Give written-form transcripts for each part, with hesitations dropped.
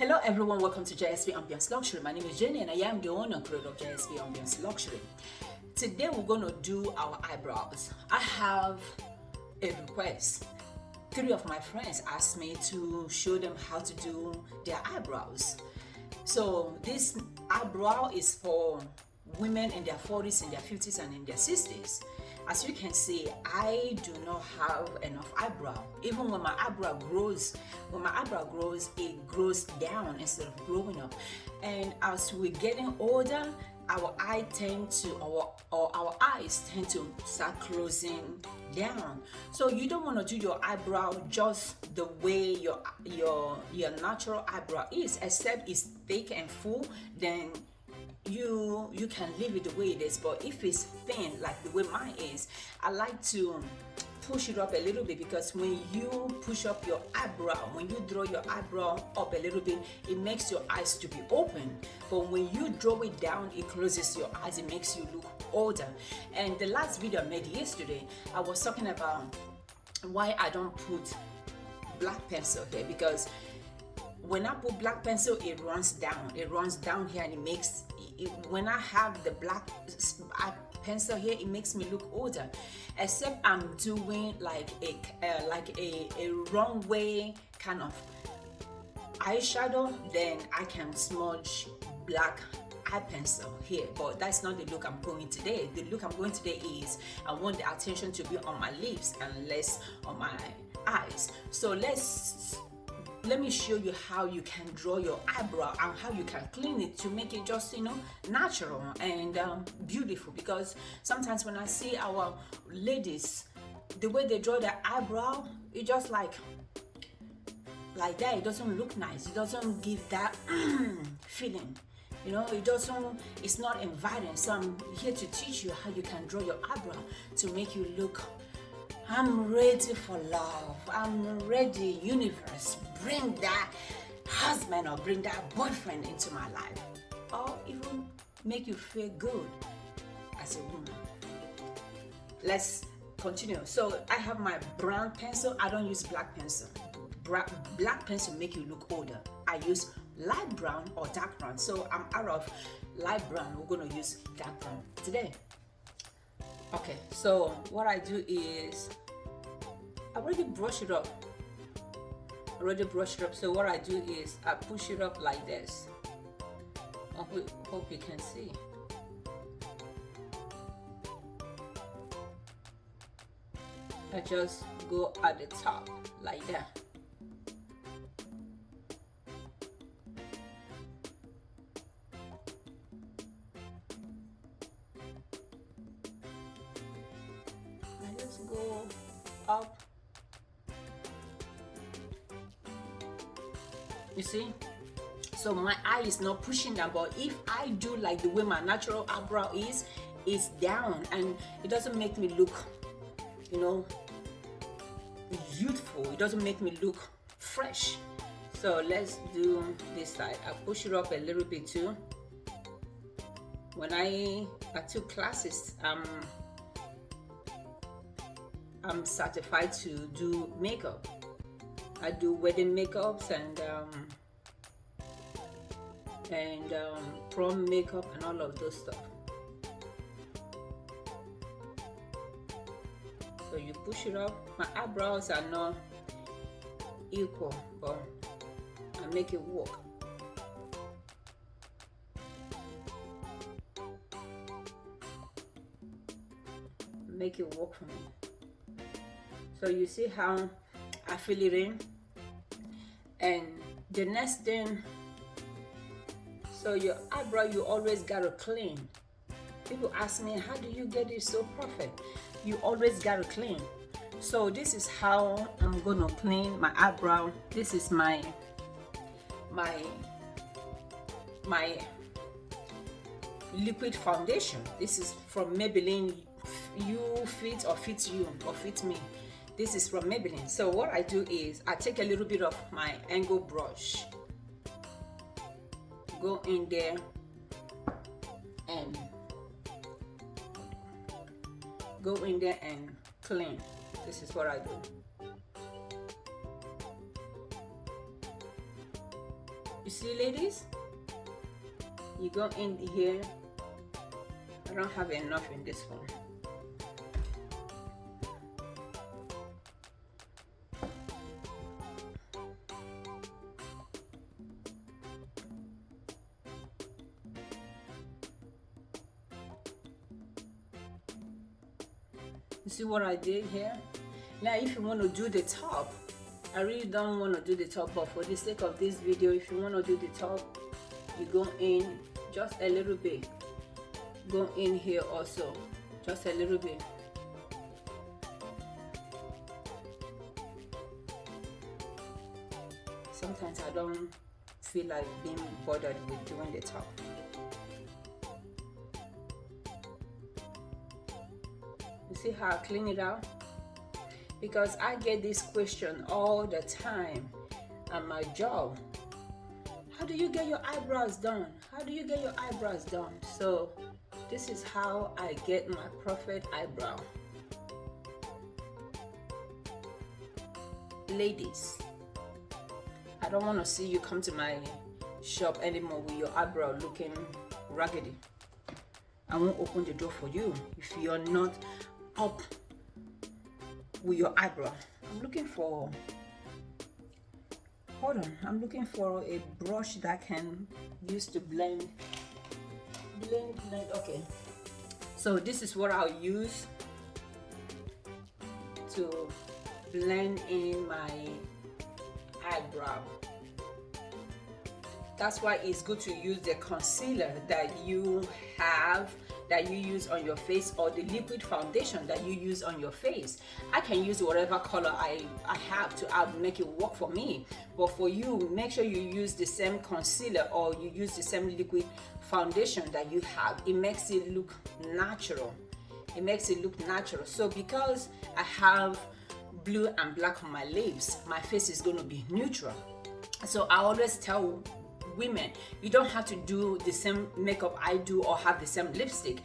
Hello everyone, welcome to JSP Ambience Luxury. My name is Jenny and I am the owner and creator of JSP Ambience Luxury. Today we're going to do our eyebrows. I have a request. 3 of my friends asked me to show them how to do their eyebrows. So this eyebrow is for women in their 40s, in their 50s and in their 60s. As you can see, I do not have enough eyebrow. Even when my eyebrow grows, it grows down instead of growing up. And as we're getting older, our eyes tend to start closing down. So you don't want to do your eyebrow just the way your natural eyebrow is, except it's thick and full, then you can leave it the way it is. But if it's thin like the way mine is, I like to push it up a little bit, because when you push up your eyebrow, when you draw your eyebrow up a little bit, it makes your eyes to be open. But when you draw it down, it closes your eyes, it makes you look older. And the last video I made yesterday, I was talking about why I don't put black pencil here, because when I put black pencil, it runs down here, and it makes when I have the black pencil here, it makes me look older. Except I'm doing like a wrong way kind of eyeshadow, then I can smudge black eye pencil here. But that's not the look I'm going today. The look I'm going today is I want the attention to be on my lips and less on my eyes. So let me show you how you can draw your eyebrow and how you can clean it to make it just, natural and beautiful. Because sometimes when I see our ladies, the way they draw their eyebrow, it just like that. It doesn't look nice. It doesn't give that feeling. It's not inviting. So I'm here to teach you how you can draw your eyebrow to make you look, I'm ready for love. I'm ready, universe. Bring that husband or bring that boyfriend into my life. Or even make you feel good as a woman. Let's continue. So I have my brown pencil. I don't use black pencil. Black pencil make you look older. I use light brown or dark brown. So I'm out of light brown. We're going to use dark brown today. Okay, so what I do is I already brush it up. So what I do is I push it up like this. I hope you can see. I just go at the top like that. I just go up. You see? So my eye is not pushing down, but if I do like the way my natural eyebrow is, it's down, and it doesn't make me look, youthful. It doesn't make me look fresh. So let's do this side. I push it up a little bit too. When I took classes, I'm certified to do makeup. I do wedding makeups and prom makeup and all of those stuff. So you push it up. My eyebrows are not equal, but I make it work. Make it work for me. So you see how I fill it in. And the next thing, so your eyebrow, you always gotta clean. People ask me, how do you get it so perfect? You always gotta clean. So this is how I'm gonna clean my eyebrow. This is my liquid foundation. This is from Maybelline. You fit or fit you or fit me. This is from Maybelline. So what I do is I take a little bit of my angle brush, go in there and clean. This is what I do. You see, ladies, you go in here. I don't have enough in this one. You see what I did here? Now if you want to do the top, I really don't want to do the top, but for the sake of this video, if you want to do the top, you go in just a little bit. Go in here also, just a little bit. Sometimes I don't feel like being bothered with doing the top. You see how I clean it out? Because I get this question all the time at my job. How do you get your eyebrows done? How do you get your eyebrows done? So this is how I get my perfect eyebrow. Ladies, I don't want to see you come to my shop anymore with your eyebrow looking raggedy. I won't open the door for you if you're not up with your eyebrow. I'm looking for, hold on, I'm looking for a brush that I can use to blend. Okay, so this is what I'll use to blend in my eyebrow. That's why it's good to use the concealer that you have, that you use on your face, or the liquid foundation that you use on your face. I can use whatever color I have to make it work for me, but for you, make sure you use the same concealer or you use the same liquid foundation that you have. It makes it look natural. It makes it look natural. So because I have blue and black on my lips, my face is going to be neutral. So I always tell women, you don't have to do the same makeup I do or have the same lipstick.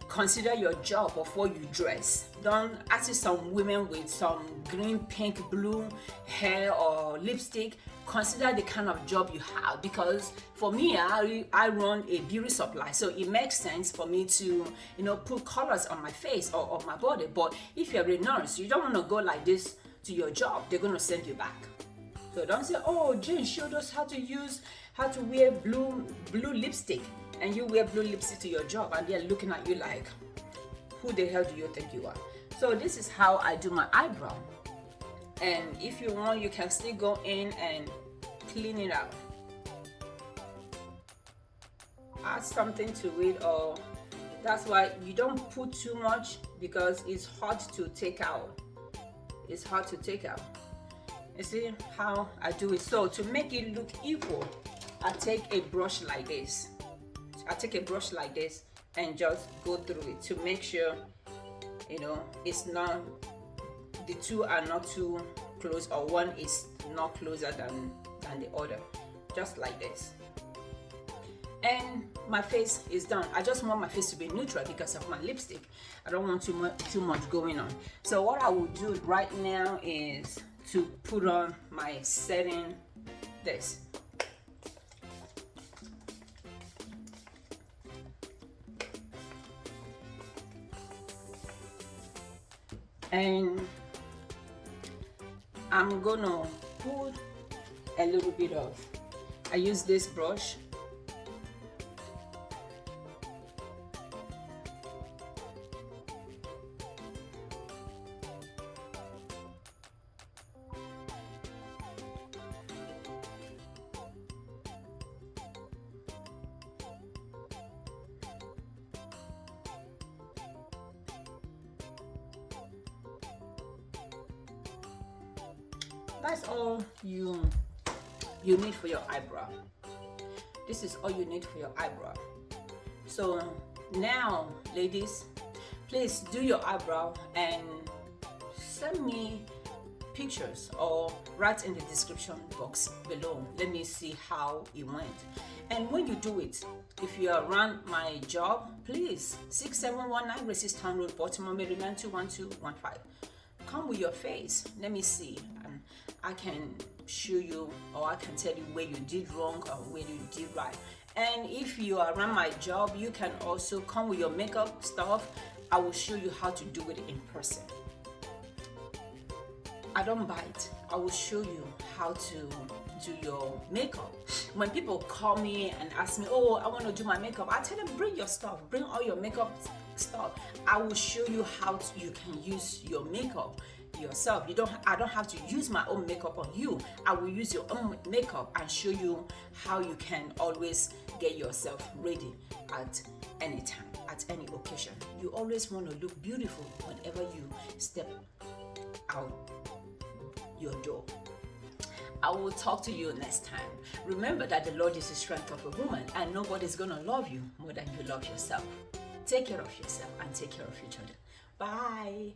Consider your job before you dress. Don't see some women with some green, pink, blue hair or lipstick. Consider the kind of job you have, because for me, I run a beauty supply, so it makes sense for me to, put colors on my face or on my body. But if you're a nurse, you don't want to go like this to your job. They're going to send you back. So don't say, oh, Jane showed us how to wear blue lipstick, and you wear blue lipstick to your job, and they're looking at you like, who the hell do you think you are? So this is how I do my eyebrow. And if you want, you can still go in and clean it out. Add something to it, or that's why you don't put too much, because it's hard to take out. It's hard to take out. You see how I do it? So to make it look equal, I take a brush like this. And just go through it to make sure, it's not, the two are not too close, or one is not closer than the other. Just like this. And my face is done. I just want my face to be neutral because of my lipstick. I don't want too much going on. So what I will do right now is to put on my setting, this. And I'm gonna put a little bit of, I use this brush. That's all you need for your eyebrow. This is all you need for your eyebrow. So now, ladies, please do your eyebrow and send me pictures or write in the description box below. Let me see how it went. And when you do it, if you are around my job, please 6719 Resistance Road, Baltimore, Maryland 21215. come with your face. Let me see. I can show you, or I can tell you where you did wrong or where you did right. And if you are around my job, you can also come with your makeup stuff. I will show you how to do it in person. I don't bite. I will show you how to do your makeup. When people call me and ask me, oh, I want to do my makeup, I tell them, bring your stuff, bring all your makeup stuff. I will show you how you can use your makeup yourself. I don't have to use my own makeup on you. I will use your own makeup and show you how you can always get yourself ready at any time, at any occasion. You always want to look beautiful whenever you step out your door. I will talk to you next time. Remember that the Lord is the strength of a woman, and nobody's gonna love you more than you love yourself. Take care of yourself and take care of each other. Bye.